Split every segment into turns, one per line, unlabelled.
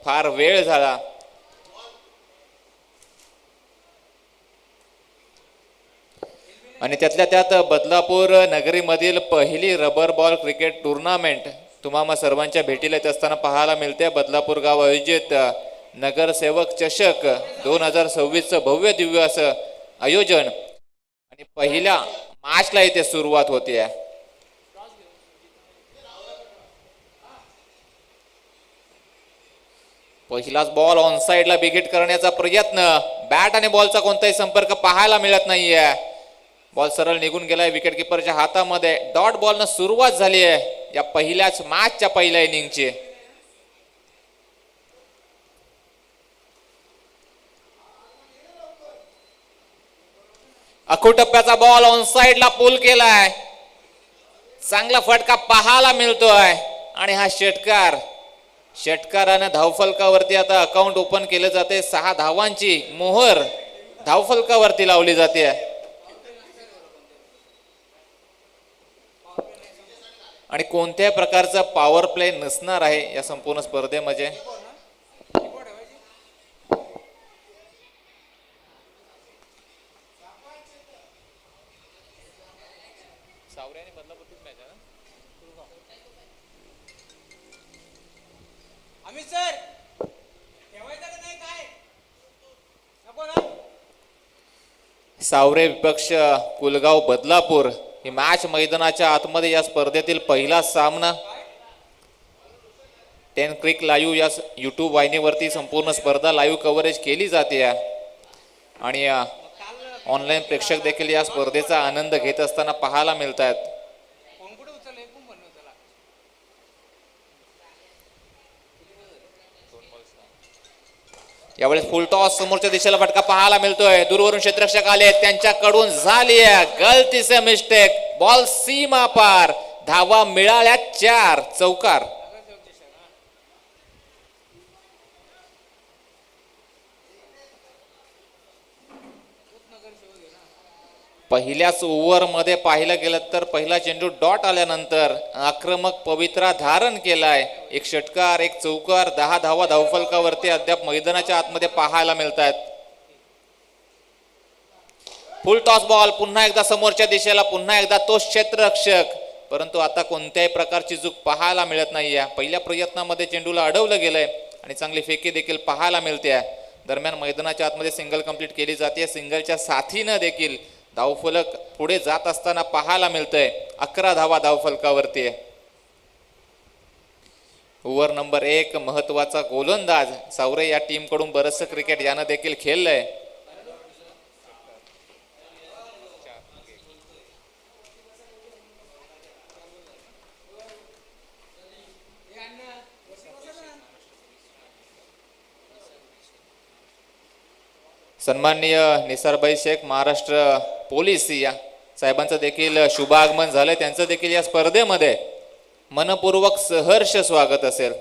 फार वेळ झाला. आणि त्यातल्या त्यात बदलापूर नगरीमधील पहिली रबर बॉल क्रिकेट टुर्नामेंट तुम्हा सर्वांच्या भेटीला येत असताना पाहायला मिळते. बदलापूर गाव आयोजित नगरसेवक चषक 2026चं भव्य दिव्य असं आयोजन आणि पहिल्या मॅचला इथे सुरुवात होते. पहिलाच बॉल ऑन साइडला बिगिट करण्याचा प्रयत्न. बॅट आणि बॉलचा कोणताही संपर्क पाहायला मिळत नाहीये. बॉल सरळ निघून गेलाय विकेट किपरच्या हातामध्ये. डॉट बॉलनं सुरुवात झाली आहे या पहिल्याच मॅचच्या पहिल्या इनिंगची. अखुटप्प्याचा बॉल ऑन साइडला पुल केलाय. चांगला फटका पाहायला मिळतोय आणि हा षटकाराने धावफलकावरती आता अकाउंट ओपन केले जाते. 6 धावांची मोहर धावफलकावरती लावली जाते. आणि कोणत्याही प्रकारचा पॉवर प्ले नसणार आहे या संपूर्ण स्पर्धेमध्ये. सावरे विपक्ष कुलगाव बदलापूर ही मॅच मैदानाच्या आतमध्ये या स्पर्धेतील पहिला सामना. 10 क्रिक लाईव्ह या यूट्यूब वाहिनीवरती संपूर्ण स्पर्धा लाईव्ह कव्हरेज केली जाते आणि ऑनलाईन प्रेक्षक देखील या स्पर्धेचा आनंद घेत असताना पाहायला मिळत आहेत. यावेळेस फुल टॉस समोरच्या दिशेला फटका पाहायला मिळतोय. दूरवरून क्षेत्ररक्षक आले त्यांच्याकडून झाली गलतीचे मिस्टेक. बॉल सीमा पार. धावा मिळाल्या 4. चौकार. पहिल्याच ओव्हर मध्ये पाहिलं गेलं तर पहिला चेंडू डॉट आल्यानंतर आक्रमक पवित्रा धारण केलाय. एक षटकार, एक चौकार, 10 धावा धावफलकावरती अद्याप मैदानाच्या आतमध्ये पाहायला मिळत आहेत. फुल टॉस बॉल पुन्हा एकदा समोरच्या दिशेला. पुन्हा एकदा तो क्षेत्ररक्षक, परंतु आता कोणत्याही प्रकारची चूक पाहायला मिळत नाहीये. पहिल्या प्रयत्नामध्ये चेंडूला अडवलं गेलंय आणि चांगली फेकी देखील पाहायला मिळते. दरम्यान मैदानाच्या आतमध्ये सिंगल कंप्लीट केली जाते. सिंगलच्या साथीनं देखील धावफलक पुढे जात असताना पाहायला मिळतंय. 11 धावा धावफलकावरती. ओव्हर नंबर 1 महत्वाचा गोलंदाज सावरे या टीम कडून बरचसं क्रिकेट यानं देखील खेळलंय. सन्माननीय निसारभाई शेख महाराष्ट्र पोलीस या साहेबांचं देखील शुभागमन झालंय. त्यांचं देखील या स्पर्धेमध्ये मनपूर्वक सहर्ष स्वागत असेल.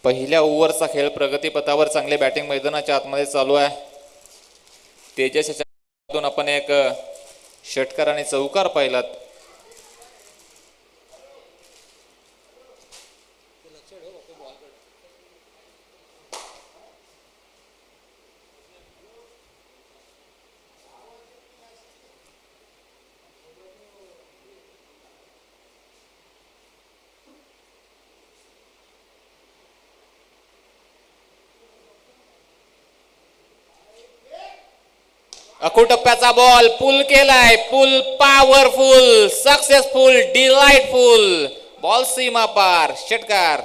पहिल्या ओव्हरचा खेळ प्रगतीपथावर चांगले बॅटिंग मैदानाच्या आतमध्ये चालू आहे. तेजसच्या आपण एक षटकार आणि चौकार पाहिलात. अखुटप्प्याचा बॉल पुल केलाय. पुल पॉवरफुल, सक्सेसफुल, डिलाइटफुल. बॉल सीमा पार. षटकार.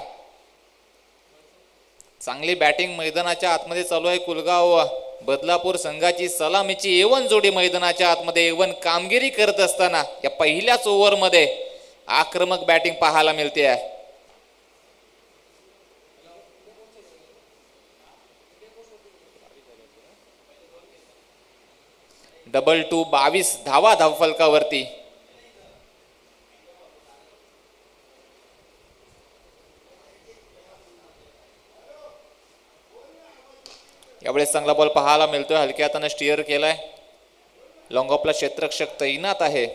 चांगली बॅटिंग मैदानाच्या आतमध्ये चालू आहे. कुलगाव बदलापूर संघाची सलामीची एवन जोडी मैदानाच्या आतमध्ये एवन कामगिरी करत असताना या पहिल्याच ओव्हर मध्ये आक्रमक बॅटिंग पाहायला मिळते आहे. डबल टू 22 धावा धावफलकावरती. यावेळेस चांगला बॉल पाहायला मिळतोय. हलक्या हाताने स्टिअर केलाय. लॉंग ऑफला क्षेत्ररक्षक तैनात आहे.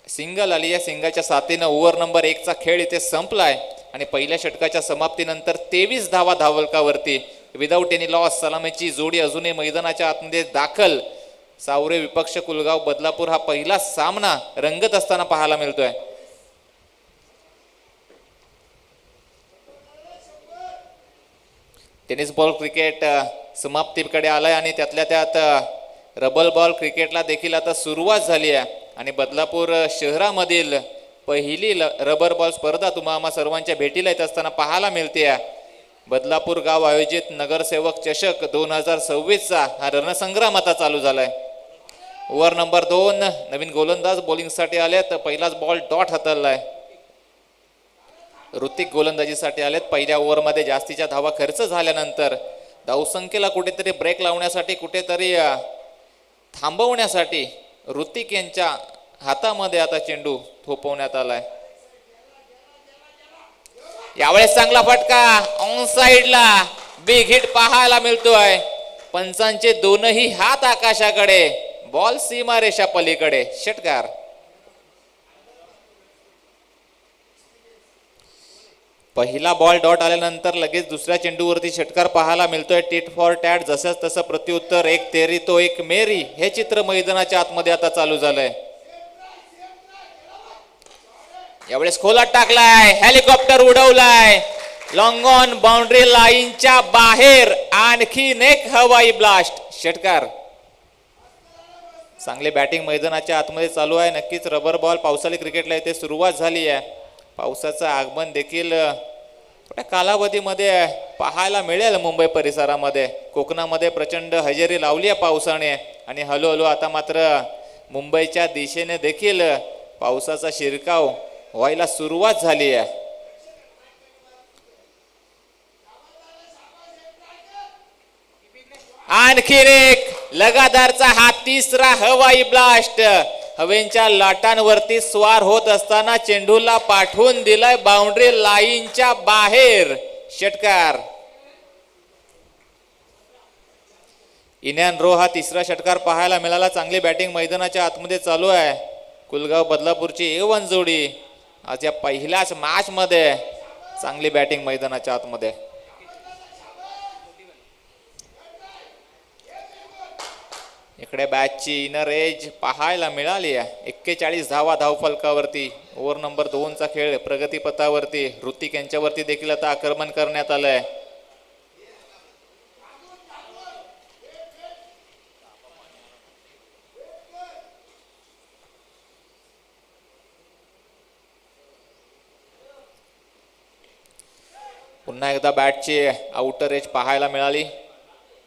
सिंगल आली. या सिंगलच्या साथीनं ओव्हर नंबर 1 चा खेळ इथे संपलाय आणि पहिल्या षटकाच्या समाप्तीनंतर 23 धावा धावफलकावरती. विदाऊट एनी लॉस सलामीची जोडी अजूनही मैदानाच्या आतमध्ये दाखल. सावरे विपक्ष कुलगाव बदलापूर हा पहिला सामना रंगत असताना पाहायला मिळतोय. टेनिस बॉल क्रिकेट समाप्तीकडे आलाय आणि त्यातल्या त्यात रबल बॉल क्रिकेटला देखील आता सुरुवात झाली आहे आणि बदलापूर शहरामधील पहिली रबर बॉल स्पर्धा तुम्हा सर्वांच्या भेटीला येत असताना पाहायला मिळते. बदलापूर गाव आयोजित नगरसेवक चषक 2026चा हा रणसंग्राम आता चालू झालाय. ओव्हर नंबर 2 नवीन गोलंदाज बॉलिंगसाठी आलेत. पहिलाच बॉल डॉट हाताळलाय. ऋतिक गोलंदाजीसाठी आलेत. पहिल्या ओव्हरमध्ये जास्तीच्या धावा खर्च झाल्यानंतर धावसंख्येला कुठेतरी ब्रेक लावण्यासाठी कुठेतरी थांबवण्यासाठी ऋतिक यांच्या हातामध्ये आता चेंडू थोपवण्यात आलाय. यावेळेस चांगला फटका ऑन साइडला बिग हिट पाहायला मिळतोय. पंचांचे दोनही हात आकाशाकडे. बॉल सीमारेषा पलीकडे. षटकार. पहिला बॉल डॉट आल्यानंतर लगेच दुसऱ्या चेंडूवरती षटकार पाहायला मिळतोय. Tit for tat. जसंच तसं प्रत्युत्तर. एक तेरी तो एक मेरी हे चित्र मैदानाच्या आतमध्ये आता चालू झालंय. यावेळेस खोलात टाकलाय. हेलिकॉप्टर उडवलाय. लॉंग ऑन बाउंड्री लाईनच्या बाहेर आणखीन एक हवाई ब्लास्ट. षटकार. चांगली बॅटिंग मैदानाच्या आतमध्ये चालू आहे. नक्कीच रबर बॉल पावसाळी क्रिकेटला इथे सुरुवात झाली आहे. पावसाचं आगमन देखील थोड्या कालावधीमध्ये पाहायला मिळेल मुंबई परिसरामध्ये. कोकणामध्ये प्रचंड हजेरी लावली आहे पावसाने आणि हळूहळू आता मात्र मुंबईच्या दिशेने देखील पावसाचा शिरकाव व्हायला सुरुवात झाली आहे. आणखी एक लगातारचा हा तिसरा हवाई ब्लास्ट. हवेच्या लाटांवरती स्वार होत असताना चेंडूला पाठवून दिलाय बाउंड्री लाईनच्या बाहेर. षटकार. इन अँड रो हा तिसरा षटकार पाहायला मिळाला. चांगली बॅटिंग मैदानाच्या आतमध्ये चालू आहे. कुलगाव बदलापूरची A1 जोडी आज या पहिल्याच मॅच मध्ये चांगली बॅटिंग मैदानाच्या आतमध्ये. इकडे बॅचची इनर एज पाहायला मिळाली आहे. 41 धावा धावफलकावरती. ओव्हर नंबर 2 चा खेळ प्रगतीपथावरती. ऋतिक यांच्यावरती देखील आता आक्रमण करण्यात आलंय. पुन्हा एकदा बॅटची आउटर एज पाहायला मिळाली.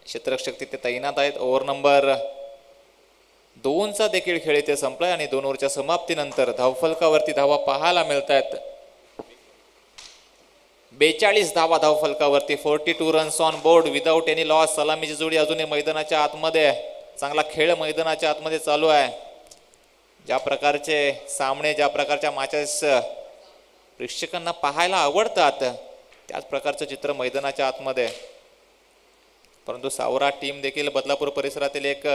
क्षेत्ररक्षक तिथे तैनात आहेत. ओव्हर नंबर 2 चा देखील खेळ इथे संपलाय आणि 2 ओव्हरच्या समाप्तीनंतर धावफलकावरती धावा पाहायला मिळत आहेत. 42 धावा धावफलकावरती. 42 runs on board without any loss. सलामीची जोडी अजूनही मैदानाच्या आतमध्ये. चांगला खेळ मैदानाच्या आतमध्ये चालू आहे. ज्या प्रकारचे सामने, ज्या प्रकारच्या मॅचेस प्रेक्षकांना पाहायला आवडतात त्याच प्रकारचं चित्र मैदानाच्या आतमध्ये. परंतु सावरा टीम देखील बदलापूर परिसरातील एक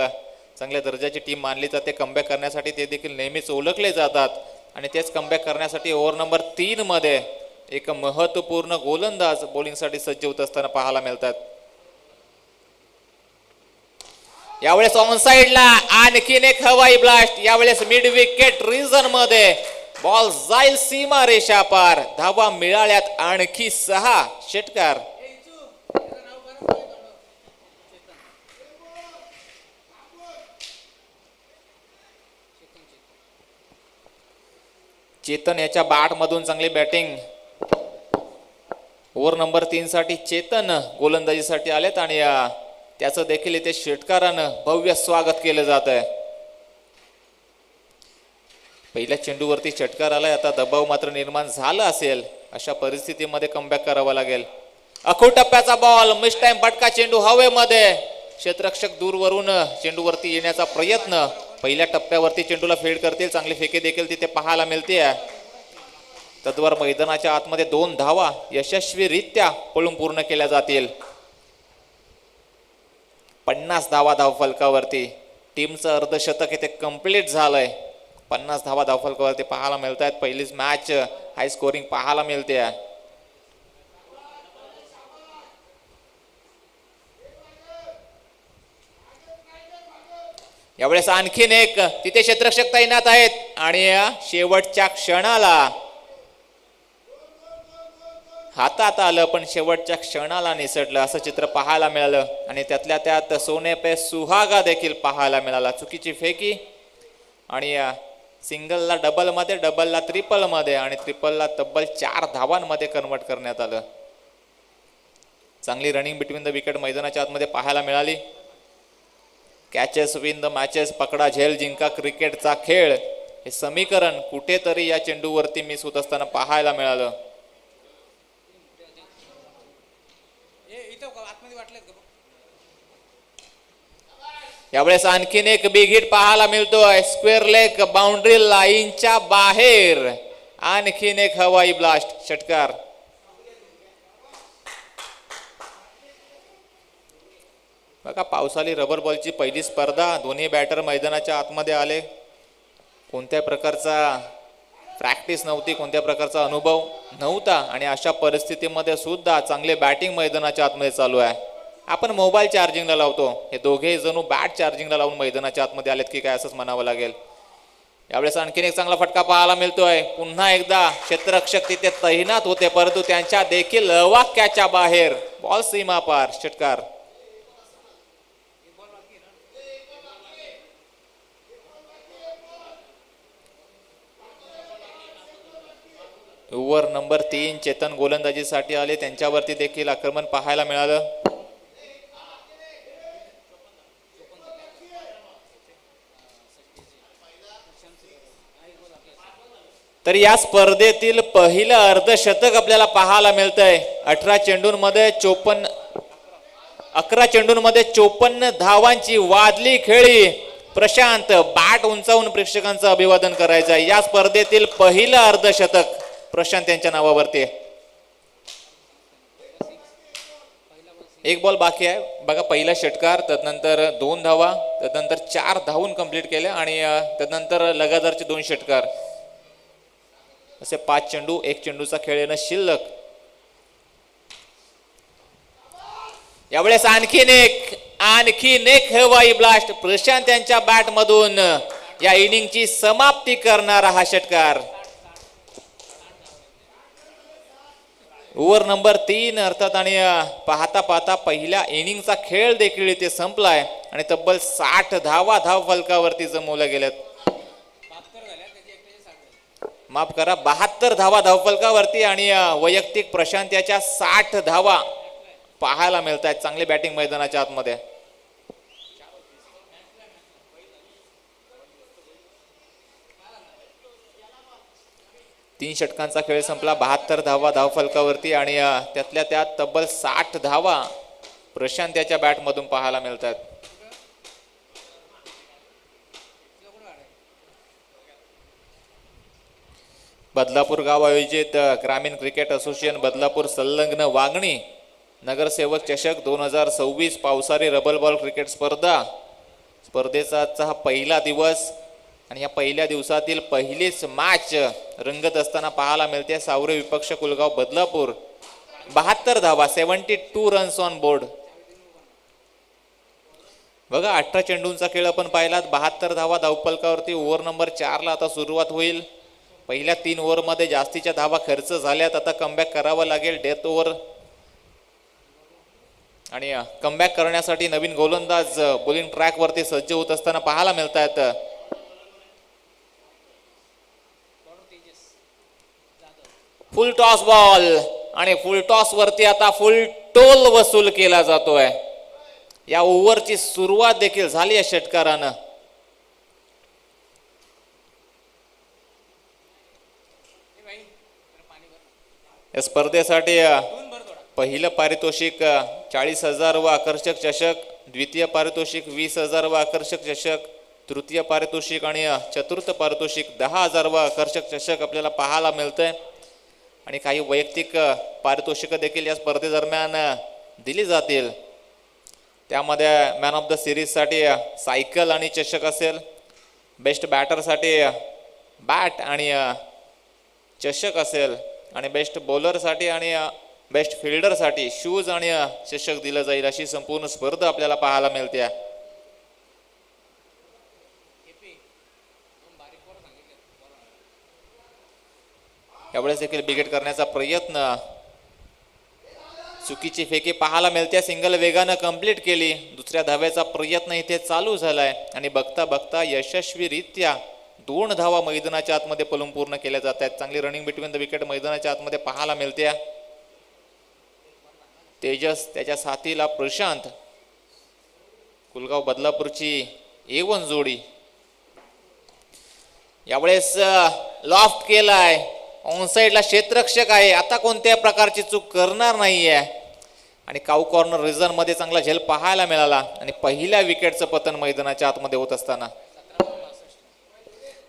चांगल्या दर्जाची टीम मानली जाते. कमबॅक करण्यासाठी ते देखील नेहमीच ओळखले जातात आणि तेच कमबॅक करण्यासाठी ओव्हर नंबर 3 मध्ये एक महत्वपूर्ण गोलंदाज बॉलिंगसाठी सज्ज होत असताना पाहायला मिळतात. यावेळेस ऑन साइडला आणखीन एक हवाई ब्लास्ट. यावेळेस मिड विकेट रिजन मध्ये बॉल जाईल सीमा रेषा पार. धावा मिळाल्यात आणखी 6. षटकार. चेतन याच्या बॅट मधून चांगली बॅटिंग. ओव्हर नंबर 3 साठी चेतन गोलंदाजीसाठी आलेत आणि त्याचं देखील इथे षटकारानं भव्य स्वागत केलं जात आहे. पहिल्या चेंडूवरती षटकार आलाय. आता दबाव मात्र निर्माण झाला असेल. अशा परिस्थितीमध्ये कमबॅक करावा लागेल. अखो टप्प्याचा बॉल. मिस टाइम फटका. चेंडू हवेमध्ये. क्षेत्ररक्षक दूरवरून चेंडूवरती येण्याचा प्रयत्न पहिल्या टप्प्यावरती चेंडूला फेड करतील, चांगली फेके देखील तिथे पाहायला मिळते. तद्वार मैदानाच्या आतमध्ये 2 धावा यशस्वीरित्या पळून पूर्ण केल्या जातील. 50 धावा धावफलकावरती टीमचं अर्धशतक इथे कंप्लीट झालंय. 50 धावा धावफलकावरती पाहायला मिळत आहेत. पहिलीच मॅच हाय स्कोरिंग पाहायला मिळते. यावेळेस आणखीन एक तिथे क्षेत्ररक्षक तैनात आहेत आणि शेवटच्या क्षणाला हातात आलं, पण शेवटच्या क्षणाला निसटलं असं चित्र पाहायला मिळालं. आणि त्यातल्या त्यात सोने पे सुहागा देखील पाहायला मिळाला. चुकीची फेकी आणि सिंगलला डबल मध्ये, डबलला ट्रिपल मध्ये आणि ट्रिपलला तब्बल 4 धावांमध्ये कन्वर्ट करण्यात आलं. चांगली रनिंग बिटवीन द विकेट मैदानाच्या आतमध्ये पाहायला मिळाली. कॅचेस विन द मॅचेस, पकडा झेल जिंका क्रिकेटचा खेळ, हे समीकरण कुठेतरी या चेंडूवरती मिस होत असताना पाहायला मिळालं. यावेळेस आणखीन एक बिग हिट पाहायला मिळतोय. स्क्वेअर लेग बाउंड्री लाईनच्या बाहेर आणखीन एक हवाई ब्लास्ट षटकार. बघा, पावसाळी रबर बॉलची पहिली स्पर्धा, दोन्ही बॅटर मैदानाच्या आतमध्ये आले. कोणत्या प्रकारचा प्रॅक्टिस नव्हती, कोणत्या प्रकारचा अनुभव नव्हता आणि अशा परिस्थितीमध्ये सुद्धा चांगले बॅटिंग मैदानाच्या आतमध्ये चालू आहे. आपण मोबाईल चार्जिंगला लावतो, हे दोघे जणू बॅट चार्जिंगला लावून मैदानाच्या आतमध्ये आलेत की काय असंच म्हणावं लागेल. यावेळेस आणखीन एक चांगला फटका पाहायला मिळतोय. पुन्हा एकदा क्षेत्ररक्षक तिथे तैनात होते, परंतु त्यांच्या देखील वाक्याच्या बाहेर, बॉल सीमा पार षटकार. ओव्हर नंबर 3 चेतन गोलंदाजीसाठी आले, त्यांच्यावरती देखील आक्रमण पाहायला मिळालं. तर या स्पर्धेतील पहिलं अर्धशतक आपल्याला पाहायला मिळतंय. 11 चेंडूंमध्ये 54 धावांची वादली खेळी. प्रशांत बॅट उंचावून प्रेक्षकांचं अभिवादन करायचं आहे. या स्पर्धेतील पहिलं अर्धशतक प्रशांत यांच्या नावावरती. एक बॉल बाकी आहे बघा. पहिला षटकार, त्यानंतर 2 धावा, त्यानंतर 4 धावून कंप्लीट केल्या आणि त्यानंतर लगातारचे 2 षटकार, असे 5 चेंडू, 1 चेंडूचा खेळ येणं शिल्लक. यावेळेस आणखीन एक हवाई ब्लास्ट प्रशांत यांच्या बॅट मधून या इनिंगची समाप्ती करणारा हा षटकार. ओव्हर नंबर 3 अर्थात आणि पाहता पाहता पहिल्या इनिंगचा खेळ देखील इथे संपलाय आणि तब्बल 60 धावा धाव फलकावरती जमवल्या गेल्यात. माफ करा, 72 धावा धावफलकावरती आणि वैयक्तिक प्रशांत याच्या 60 धावा पाहायला मिळत आहेत. चांगली बॅटिंग मैदानाच्या आतमध्ये. तीन षटकांचा खेळ संपला. 72 धावा धावफलकावरती आणि त्यातल्या त्यात तब्बल 60 धावा प्रशांत याच्या बॅट मधून पाहायला मिळतात. बदलापूर गाव आयोजित ग्रामीण क्रिकेट असोसिएशन बदलापूर संलग्न वागणी नगरसेवक चषक 2026 पावसाळी रबर बॉल क्रिकेट स्पर्धेचा आजचा हा पहिला दिवस आणि या पहिल्या दिवसातील पहिलीच मॅच रंगत असताना पाहायला मिळते. सावरे विपक्ष कुलगाव बदलापूर. 72 धावा, 72 रन्स ऑन बोर्ड. बघा, 18 चेंडूंचा खेळ आपण पाहिलात. 72 धावा धावफलकावरती. ओव्हर नंबर 4 ला आता सुरुवात होईल. पहिल्या 3 ओव्हरमध्ये जास्तीच्या धावा खर्च झाल्यात. आता कमबॅक करावं लागेल डेथ ओव्हर आणि कमबॅक करण्यासाठी नवीन गोलंदाज बॉलिंग ट्रॅक वरती सज्ज होत असताना पाहायला मिळत आहेत. फुल टॉस बॉल आणि फुल टॉस वरती आता फुल टोल वसूल केला जातोय. या ओव्हरची सुरुवात देखील झाली आहे षटकारानं. या स्पर्धेसाठी पहिलं पारितोषिक 40,000 व आकर्षक चषक, द्वितीय पारितोषिक 20,000 व आकर्षक चषक, तृतीय पारितोषिक आणि चतुर्थ पारितोषिक 10,000 व आकर्षक चषक आपल्याला पाहायला मिळतंय आणि काही वैयक्तिक पारितोषिकं देखील या स्पर्धेदरम्यान दिली जातील. त्यामध्ये मॅन ऑफ द सिरीजसाठी सायकल आणि चषक असेल, बेस्ट बॅटरसाठी बॅट आणि चषक असेल आणि बेस्ट बॉलरसाठी आणि बेस्ट फिल्डरसाठी शूज आणि चषक दिलं जाईल. अशी संपूर्ण स्पर्धा आपल्याला पाहायला मिळते. यावेळेस देखील बिगेट करण्याचा प्रयत्न, चुकीची फेकी पाहायला मिळते. सिंगल वेगानं कंप्लीट केली. दुसऱ्या धाव्याचा प्रयत्न इथे चालू झालाय आणि बघता बघता यशस्वीरित्या 2 धावा मैदानाच्या आतमध्ये पळून पूर्ण केल्या जात आहेत. चांगली रनिंग बिटवीन द विकेट मैदानाच्या आतमध्ये पाहायला मिळते. तेजस, त्याच्या साथीला प्रशांत, कुलगाव बदलापूरची A1 जोडी. यावेळेस लॉफ्ट केलाय, ऑनसाइडला क्षेत्ररक्षक आहे. आता कोणत्या प्रकारची चूक करणार नाहीये आणि काऊ कॉर्नर रिझन मध्ये चांगला झेल पाहायला मिळाला आणि पहिल्या विकेटचं पतन मैदानाच्या आतमध्ये होत असताना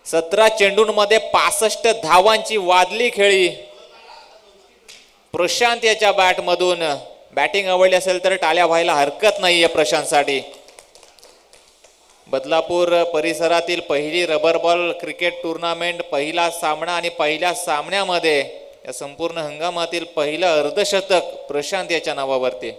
17 चेंडूंमध्ये 65 धावांची वादली खेळी. प्रशांत याच्या बॅटमधून बॅटिंग आवडली असेल तर टाळ्या व्हायला हरकत नाहीये प्रशांतसाठी. बदलापूर परिसरातील पहिली रबर बॉल क्रिकेट टुर्नामेंट, पहिला सामना आणि पहिल्या सामन्यामध्ये या संपूर्ण हंगामातील पहिलं अर्धशतक प्रशांत याच्या नावावरती.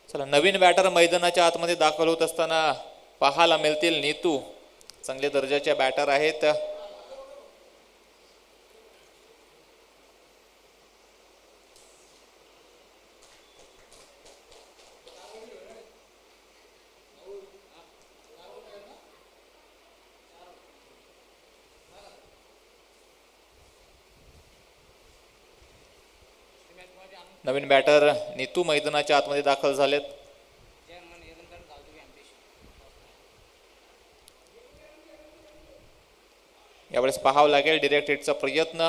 चला, नवीन बॅटर मैदानाच्या आतमध्ये दाखल होत असताना पाहायला मिळतील. नीतू चांगल्या दर्जाच्या बॅटर आहेत. नवीन बॅटर नीतू मैदानाच्या आतमध्ये दाखल झालेत. यावेळेस पाहावं लागेल डिरेक्ट हिटचा प्रयत्न.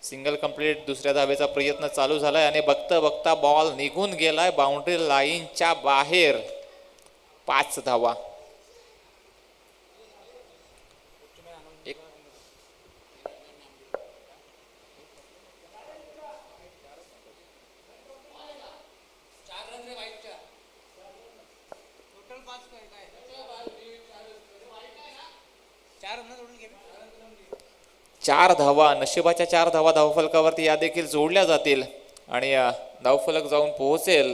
सिंगल कंप्लीट, दुसऱ्या धावेचा प्रयत्न चालू झालाय आणि बघता बघता बॉल निघून गेलाय बाउंड्री लाईनच्या बाहेर. 5 धावा. चार धावा, नशिबाच्या 4 धावा धावफलकावरती या देखील जोडल्या जातील आणि धावफलक जाऊन पोहोचेल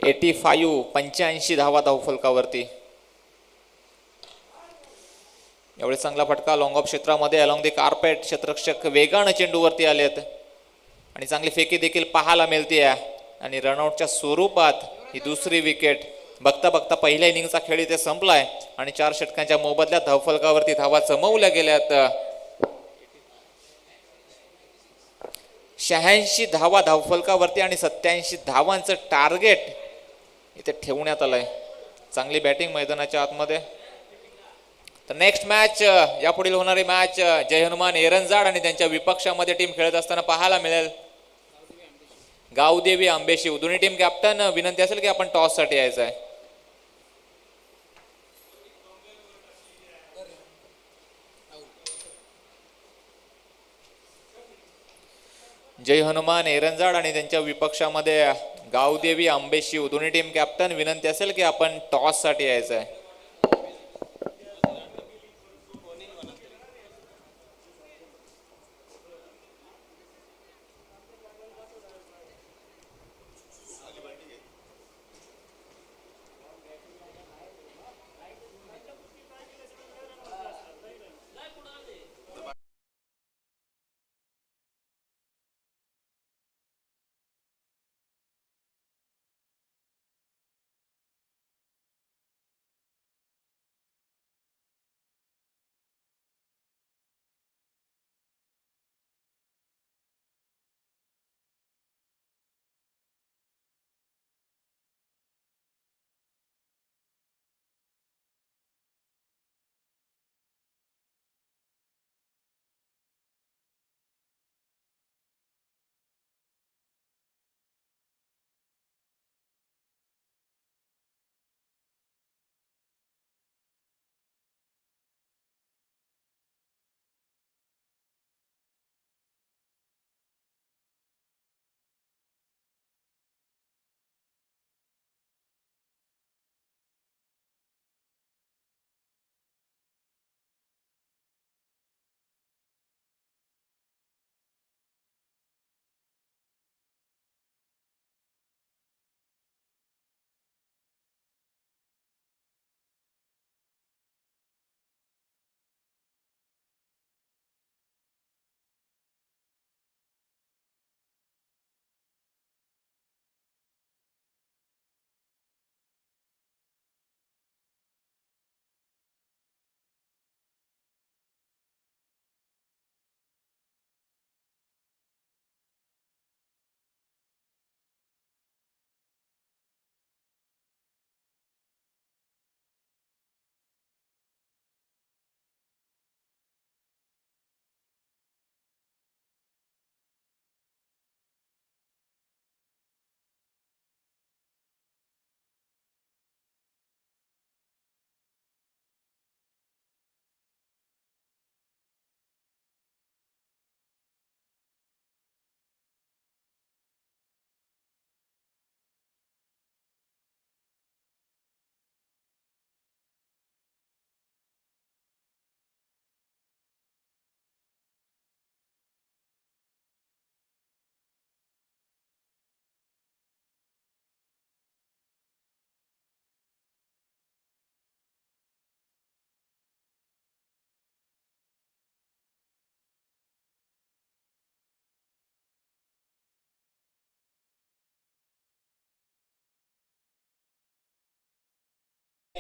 85 धावा धावफलकावरती. यावेळी चांगला फटका लॉंग ऑफ क्षेत्रामध्ये अलॉंग दी कार्पेट. क्षेत्ररक्षक वेगानं चेंडूवरती आलेत आणि चांगली फेकी देखील पाहायला मिळते आणि रनआउटच्या स्वरूपात ही दुसरी विकेट. बघता बघता पहिल्या इनिंगचा खेळ इथे संपलाय आणि 4 षटकांच्या मोबदल्यात धावफलकावरती धावा जमवल्या गेल्यात. 86 धावा धावफलकावरती आणि 87 धावांचं टार्गेट इथे ठेवण्यात आलंय. चांगली बॅटिंग मैदानाच्या आतमध्ये. तर नेक्स्ट मॅच, यापुढील होणारी मॅच जय हनुमान एरंजाड आणि त्यांच्या विपक्षामध्ये टीम खेळत असताना पाहायला मिळेल गावदेवी आंबेशिव. दोन्ही टीम कॅप्टन, विनंती असेल की आपण टॉस साठी यायचं आहे. जय हनुमान एरंजाड आणि त्यांच्या विपक्षामध्ये गावदेवी आंबेशिव. दोन्ही टीम कॅप्टन, विनंती असेल की आपण टॉस साठी यायचं आहे.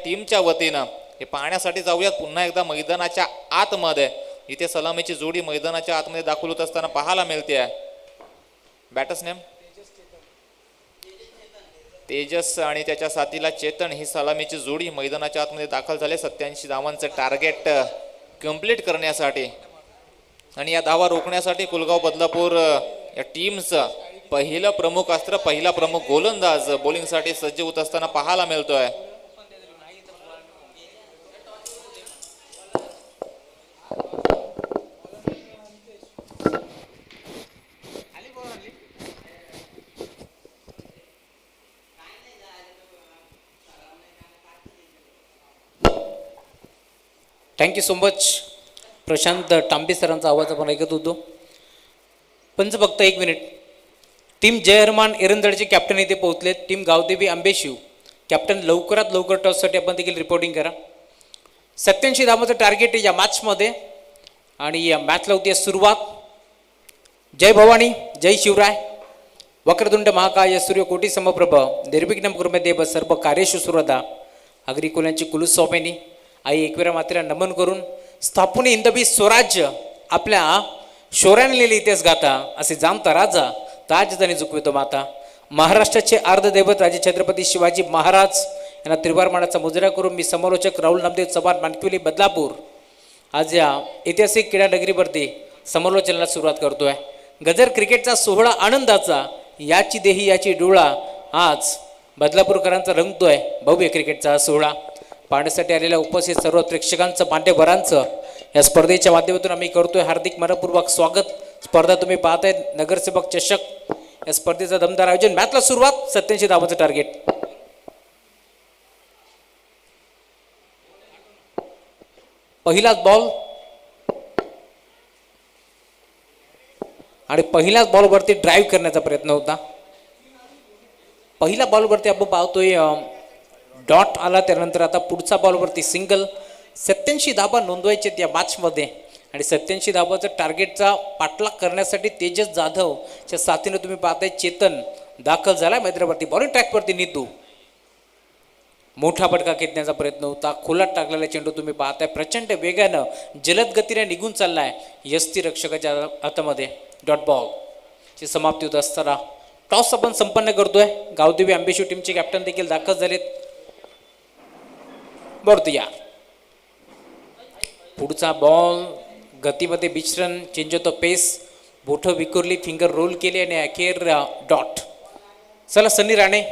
टीमच्या वतीनं हे पाहण्यासाठी जाऊयात पुन्हा एकदा मैदानाच्या आतमध्ये. इथे सलामीची जोडी मैदानाच्या आतमध्ये दाखल होत असताना पाहायला मिळते. बॅटर्स नेम तेजस आणि त्याच्या साथीला चेतन ही सलामीची जोडी मैदानाच्या आतमध्ये दाखल झाले 87 धावांचं टार्गेट कंप्लीट करण्यासाठी. आणि या धावा रोखण्यासाठी कुलगाव बदलापूर या टीमचं पहिलं प्रमुख अस्त्र, पहिला प्रमुख गोलंदाज बॉलिंगसाठी सज्ज होत असताना पाहायला मिळतोय.
Thank you so much. Prashant Tambe सरांचा आवाज आपण ऐकत होतो. पंच फक्त 1 मिनिट. टीम जयहरमान एरंदळचे कॅप्टन इथे पोहोचलेत. टीम गावदेवी आंबेशिव कॅप्टन लवकरात लवकर टॉससाठी आपण देखील रिपोर्टिंग करा. 87 धावांचं टार्गेट आहे या मॅचमध्ये आणि या मॅचला होती सुरुवात. जय भवानी जय शिवराय वक्रतुंड महाकाय सूर्यकोटी समप्रभ निर्विघ्नं कुर्मे देव सर्व कार्येषु सुरदा. आगरी कुलांची कुलस्वामिनी आई एकविरा मातेला नमन करून स्थापने इंदबी स्वराज्य आपल्या शौर्याने लिहिले इतिहास गाथा असे जामता राजा ताजदानी झुकवितो माता. महाराष्ट्राचे अर्धदैवत राजे छत्रपती शिवाजी महाराज यांना त्रिवार मानाचा मुजरा करून मी समालोचक राहुल नामदेव चव्हाण मानकिवली बदलापूर आज या ऐतिहासिक क्रीडा नगरीवरती समालोचनाला सुरुवात करतोय. गजर क्रिकेटचा सोहळा आनंदाचा याची देही याची डोळा आज बदलापूरकरांचा रंगतोय भव्य क्रिकेटचा सोहळा. पाहण्यासाठी आलेल्या उपस्थित सर्व प्रेक्षकांचं मान्यवरांचं या स्पर्धेच्या माध्यमातून आम्ही करतोय हार्दिक मनपूर्वक स्वागत. स्पर्धा तुम्ही पाहताय नगरसेवक चषक या स्पर्धेचं दमदार आयोजन. मॅचला सुरुवात 87 धावांचं टार्गेट. पहिलाच बॉल आणि पहिल्याच बॉलवरती ड्राईव्ह करण्याचा प्रयत्न होता. पहिल्या बॉलवरती आपण पाहतोय डॉट आला. त्यानंतर आता पुढचा बॉलवरती सिंगल. 87 धावा नोंदवायचे या मॅचमध्ये आणि 87 धावाचं टार्गेटचा पाठलाग करण्यासाठी तेजस जाधवच्या साथीनं तुम्ही पाहताय चेतन दाखल झाला मैदानावरती. बॉलिंग ट्रॅकवरती निधू मोठा फटका खेचण्याचा प्रयत्न होता. खोलात टाकलेला चेंडू तुम्ही पाहताय प्रचंड वेगानं जलद गतीने निघून चाललाय यष्टी रक्षकाच्या हातामध्ये. डॉट बॉल ची समाप्ती होत असताना टॉस आपण संपन्न करतोय. गावदेवी आंबेशिव टीमचे कॅप्टन देखील दाखल झालेत. बॉर्तिया पुढचा बॉल गतीमध्ये बिचरन चेंज होतो पेस. बोठं विखुरली फिंगर रोल केली आणि अखेर डॉट. चला सनी राणे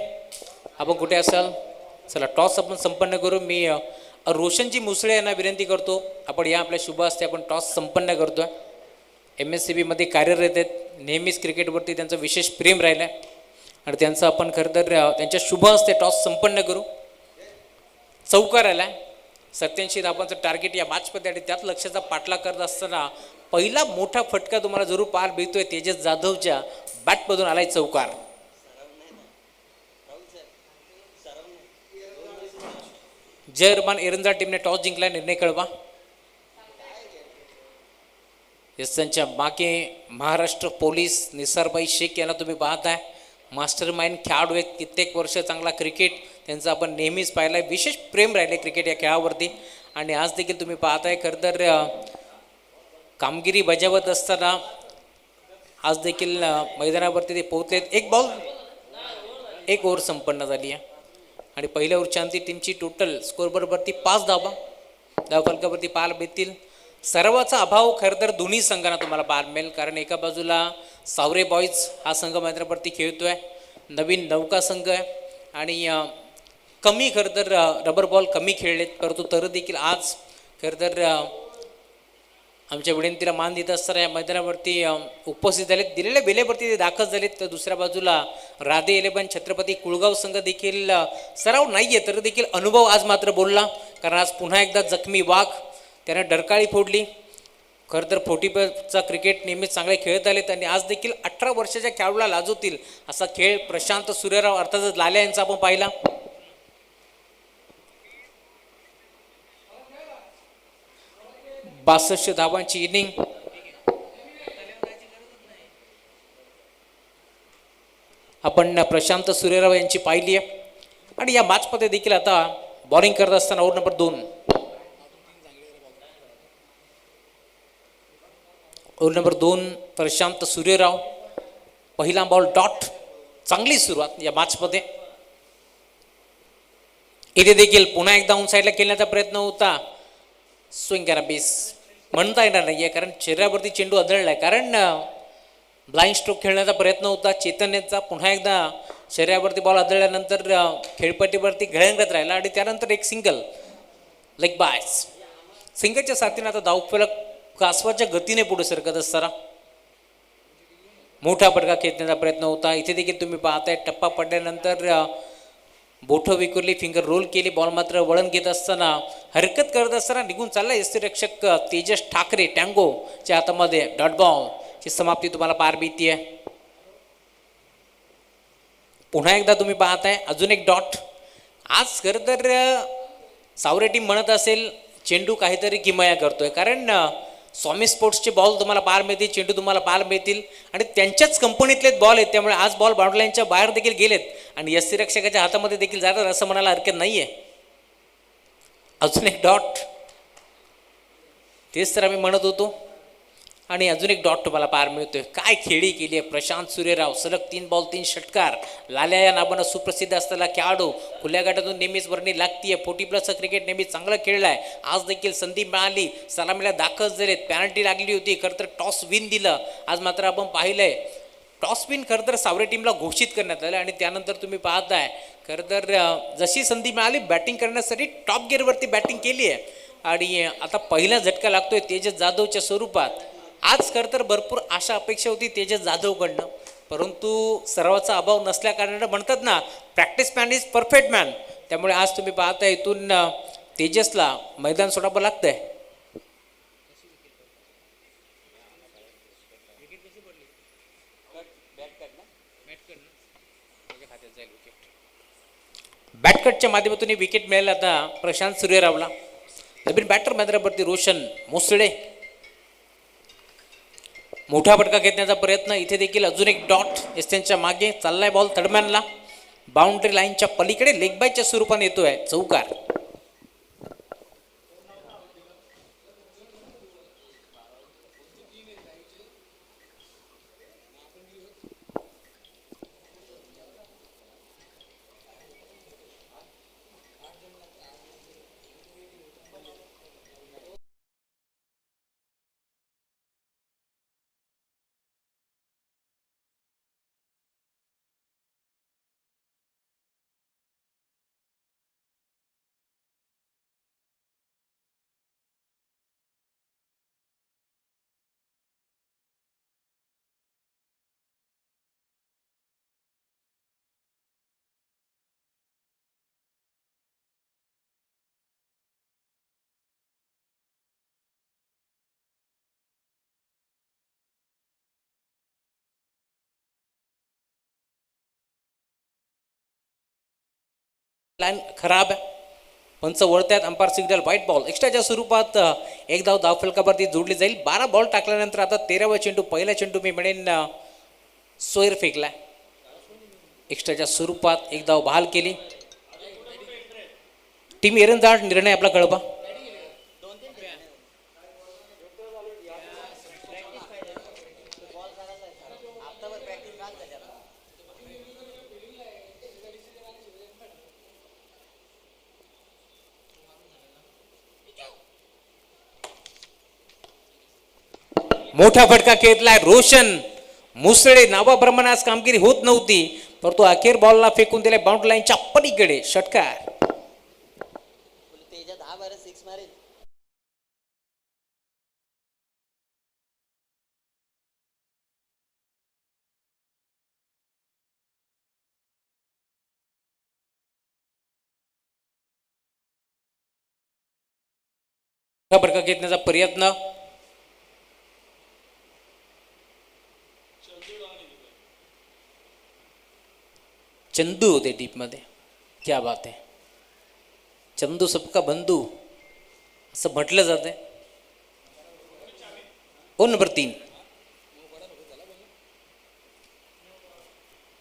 आपण कुठे असाल चला टॉस आपण संपन्न करू. मी रोशनजी मुसळे यांना विनंती करतो आपण या आपल्या शुभ हस्ते आपण टॉस संपन्न करतोय. MSCB मध्ये कार्यरत आहेत. नेहमीच क्रिकेटवरती त्यांचं विशेष प्रेम राहिलं आहे आणि त्यांचं आपण खरं तर त्यांच्या शुभ हस्ते टॉस संपन्न करू. चौकार आला 87 धावांचं टार्गेट या मॅचमध्ये आणि त्यात लक्षाचा पाठलाग करत असताना पहिला मोठा फटका तुम्हाला जरूर पाहायला मिळतोय. तेजस जाधवच्या बॅटमधून आलाय चौकार. जयरमान एरंजा टीमने टॉस जिंकला. निर्णय कळवा. त्यांच्या मागे महाराष्ट्र पोलीस निसारबाई शेख यांना तुम्ही पाहताय. मास्टर माइंड खेळाडू आहेत. कित्येक वर्ष चांगला क्रिकेट त्यांचं आपण नेहमीच पाहिलं आहे. विशेष प्रेम राहिले क्रिकेट या खेळावरती आणि आज देखील तुम्ही पाहताय खरं तर कामगिरी बजावत असताना आज देखील मैदानावरती ते पोहोचलेत. 1 बॉल 1 ओव्हर संपन्न झाली आहे आणि पहिल्या ओव्हरच्या अंती टीमची टोटल स्कोरबोर्डवरती 5 धावा धावफलकावरती पाहायला मिळतील. सर्वाचा अभाव खरं तर दोन्ही संघांना तुम्हाला पाहायला मिळेल कारण एका बाजूला सावरे बॉईज हा संघ मैदानावरती खेळतोय. नवीन नौका संघ आहे आणि कमी खरं तर रबर बॉल कमी खेळलेत परंतु तर देखील आज खरं तर आमच्या विनंतीला मान देत असताना या मैदानावरती उपस्थित झालेत. दिलेल्या वेळेवरती ते दाखल झालेत. तर दुसऱ्या बाजूला राधे 11 छत्रपती कुळगाव संघ देखील सराव नाही आहे तर देखील अनुभव आज मात्र बोलला कारण आज पुन्हा एकदा जखमी वाघ त्याने डरकाळी फोडली. खरं तर 40चा क्रिकेट नेहमीच चांगले खेळत आलेत आणि आज देखील 18 वर्षाच्या खेळाडूला लाजवतील असा खेळ प्रशांत सूर्यराव अर्थातच लाल्या यांचा आपण पाहिला. बासष्ट धावांची इनिंग आपण प्रशांत सूर्यराव यांची पाहिली आहे आणि या मॅचमध्ये देखील आता बॉलिंग करत असताना over number 2. Over number 2 Prashant Suryarao. पहिला बॉल डॉट. चांगली सुरुवात या मॅचमध्ये. इथे देखील पुन्हा एकदा ऑन साईडला खेळण्याचा प्रयत्न होता. स्विंग करा बेस म्हणता येणार नाहीये कारण चेहऱ्यावरती चेंडू आदळलाय. कारण ब्लाइंड स्ट्रोक खेळण्याचा प्रयत्न होता चैतन्यचा. पुन्हा एकदा शरीरावरती बॉल आदळल्यानंतर खेळपट्टीवरती घळंगत राहिला आणि त्यानंतर एक सिंगल लेग बायस. सिंगलच्या साथीने आता धावफलक कासवाच्या गतीने पुढे सरकत असताना मोठा फटका खेचण्याचा प्रयत्न होता. इथे देखील तुम्ही पाहताय टप्पा पडल्यानंतर बोठं विखुरली, फिंगर रोल केली, बॉल मात्र वळण घेत असताना हरकत करत असताना निघून चालला यष्टिरक्षक तेजस ठाकरे टँगोच्या हातामध्ये. डॉट बॉल ची समाप्ती तुम्हाला पार बीतीये. पुन्हा एकदा तुम्ही पाहताय अजून एक डॉट. आज खरं तर सावरे टीम म्हणत असेल चेंडू काहीतरी किमया करतोय कारण स्वामी स्पोर्ट्सचे बॉल तुम्हाला पार मिळतील, चेंडू तुम्हाला पार मिळतील आणि त्यांच्याच कंपनीतलेच बॉल आहेत. त्यामुळे आज बॉल बाउंड्री लाईनच्या बाहेर देखील गेलेत आणि यष्टिरक्षकाच्या हातामध्ये देखील जातात असं म्हणायला हरकत नाहीये. अजून एक डॉट. तेच तर आम्ही म्हणत होतो. आणि अजून एक डॉट तुम्हाला पार मिळतोय. काय खेळी केली आहे प्रशांत सूर्यराव. सलग 3 बॉल 3 षटकार. लाल्या या नावानं सुप्रसिद्ध असलेला खेळाडू खुल्या गटातून नेहमीच वर्णी लागतीये. 40+ क्रिकेट नेहमी चांगलं खेळलाय. आज देखील संधी मिळाली, सलामीला दाखल झालेत, पॅनल्टी लागली होती, खरं तर टॉस विन दिलं. आज मात्र आपण पाहिलंय टॉस विन खरं तर सावरे टीमला घोषित करण्यात आलं आणि त्यानंतर तुम्ही पाहताय खरं तर जशी संधी मिळाली बॅटिंग करण्यासाठी टॉप गिअरवरती बॅटिंग केली आहे आणि आता पहिला झटका लागतोय तेजस जाधवच्या स्वरूपात. आज खरं तर भरपूर आशा अपेक्षा होती तेजस जाधवकडनं, परंतु सरावाचा अभाव नसल्या कारणानं म्हणतात ना practice man is perfect man. त्यामुळे आज तुम्ही पाहता इथून तेजसला मैदान सोडावं लागतंय. बॅटकटच्या माध्यमातून विकेट मिळाली आता प्रशांत सूर्यरावला. नवीन बॅटर मैदानावरती रोशन मोसळे. मोठा फटका घेण्याचा प्रयत्न. इथे देखील अजून एक डॉट. एस्टेनच्या मागे चाललाय बॉल थर्डमॅनला. बाउंड्री लाईनच्या पलीकडे लेग बायच्या स्वरूपाने येतोय चौकार. लाईन खराब आहे. पंच वळतात. Umpire signal white ball. एक्स्ट्राच्या स्वरूपात एक धाव धावफलकावरती जोडली जाईल. 12 बॉल टाकल्यानंतर आता 13वा चेंडू. पहिला चेंडू मी म्हणेन सोयर फेकलाय. एक्स्ट्राच्या स्वरूपात एक धाव बहाल केली. टीम एरंदाड निर्णय आपला कळवा. मोठा फटका खेळलाय रोशन मुसळे. नावाप्रमाणे आज कामगिरी होत नव्हती, परंतु अखेर बॉलला फेकून दिले बाउंड्री लाईनच्या पलीकडे. षटकार. फटका घेण्याचा प्रयत्न. चंदू होते डीप मध्ये. क्या बात आहे. चंदू सबका बंधू असं म्हटलं जाते. ओ नंबर 3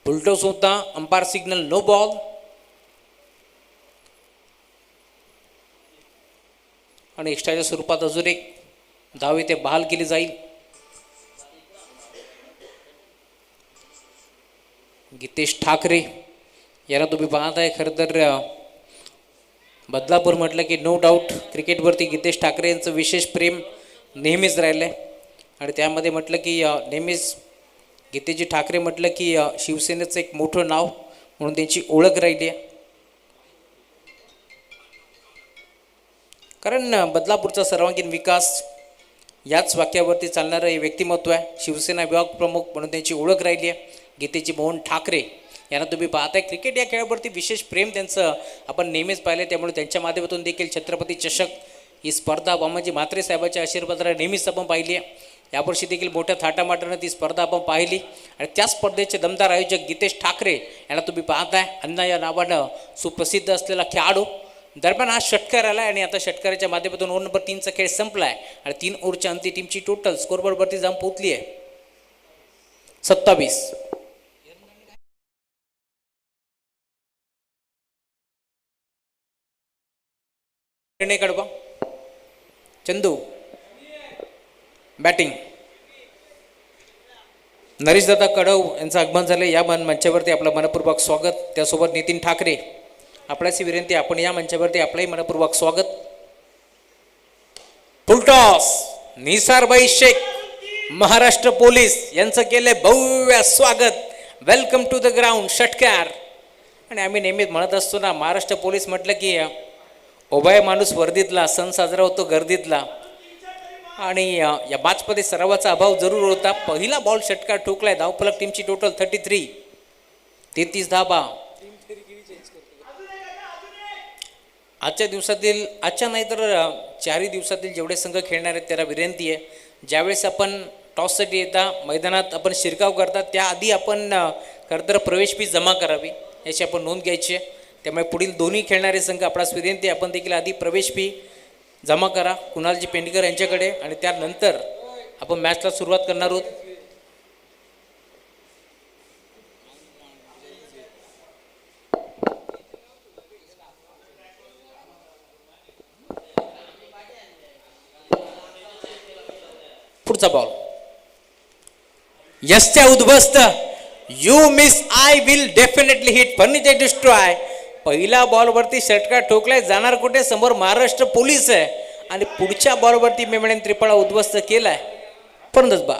फुलटॉस होता. Umpire signal no ball. आणि एक्स्ट्राच्या स्वरूपात अजून एक धाव इथे बहाल केली जाईल. गीतेश ठाकरे याला तुम्ही पाहत आहे. खरं तर बदलापूर म्हटलं की नो डाऊट क्रिकेटवरती गीतेश ठाकरे यांचं विशेष प्रेम नेहमीच राहिलं आहे. आणि त्यामध्ये म्हटलं की नेहमीच गीतेजी ठाकरे म्हटलं की शिवसेनेचं एक मोठं नाव म्हणून त्यांची ओळख राहिली आहे. कारण बदलापूरचा सर्वांगीण विकास याच वाक्यावरती चालणारं हे व्यक्तिमत्व आहे. शिवसेना विभाग प्रमुख म्हणून त्यांची ओळख राहिली आहे. गीतेजी मोहन ठाकरे यांना तुम्ही पाहताय. क्रिकेट या खेळावरती विशेष प्रेम त्यांचं आपण नेहमीच पाहिलं. त्यामुळे त्यांच्या माध्यमातून देखील छत्रपती चषक ही स्पर्धा वामनजी म्हात्रे साहेबांच्या आशीर्वादाला नेहमीच आपण पाहिली आहे. यावर्षी देखील मोठ्या थाटामाटानं ती स्पर्धा आपण पाहिली आणि त्या स्पर्धेचे दमदार आयोजक गीतेश ठाकरे यांना तुम्ही पाहताय. अण्णा या नावानं सुप्रसिद्ध असलेला खेळाडू. दरम्यान हा षटकार आला आणि आता षटकाराच्या माध्यमातून ओव्हर नंबर 3चा खेळ संपला आहे आणि 3 ओव्हरच्या अंती टीमची टोटल स्कोरबोर्डवरती जाऊन पोहोचली आहे 27. कडबा चंदू बॅटिंग. नरेशदादा कडव यांचं आगमन झालं. या मंचावरती आपलं मनपूर्वक स्वागत. त्यासोबत नितीन ठाकरे आपल्याची विनंती आपण या मंचावरती आपलंही मनपूर्वक स्वागत. फुलटॉस निसारबाई शेख महाराष्ट्र पोलीस यांचं केलंय भव्य स्वागत. वेलकम टू द ग्राउंड षटकार. आणि आम्ही नेहमीच म्हणत असतो ना, महाराष्ट्र पोलीस म्हटलं की उभय माणूस वर्दीतला, सण साजरा होतो गर्दीतला. आणि या मॅचमध्ये सरावाचा अभाव जरूर होता. पहिला बॉल षटकार ठोकलाय. धावफलक टीमची टोटल 33. 33 धाबा. आजच्या नाही तर 4 दिवसातील जेवढे संघ खेळणार आहेत त्याला विनंती आहे, ज्यावेळेस आपण टॉससाठी येता मैदानात आपण शिरकाव करतात त्याआधी आपण खरं तर प्रवेश फी जमा करावी याची आपण नोंद घ्यायची आहे. त्यामुळे पुढील दोन्ही खेळणारे संघ आपणास विनंती आपण देखील आधी प्रवेश फी जमा करा कुणालजी पेंडकर यांच्याकडे आणि त्यानंतर आपण मॅचला सुरुवात करणार आहोत. पुढचा बॉल यस्त्या उद्ध्वस्त. You miss I will definitely hit furniture destroy. पहिल्या बॉलवरती षटकार ठोकलाय. जाणार कुठे? समोर महाराष्ट्र पोलीस आहे आणि पुढच्या बॉलवरती मी म्हणेन त्रिफळा उद्ध्वस्त केलाय. परंतु बा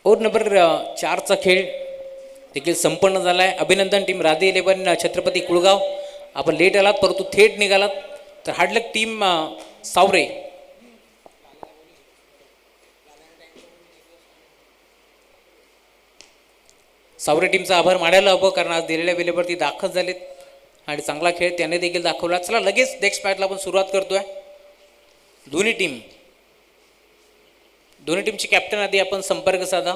ओव्हर नंबर 4चा खेळ देखील संपन्न झाला आहे. अभिनंदन टीम राधी 11 छत्रपती कुळगाव. आपण लेट आलात परंतु थेट निघालात. तर हार्डलक टीम सावरे. सावरे टीमचा आभार मानायला हवं कारण आज दिलेल्या वेळेवरती दाखल झालेत आणि चांगला खेळ त्याने देखील दाखवला. चला लगेच नेक्स्ट मॅचला आपण सुरुवात करतोय. दोन्ही टीमची कॅप्टन आधी आपण संपर्क साधा.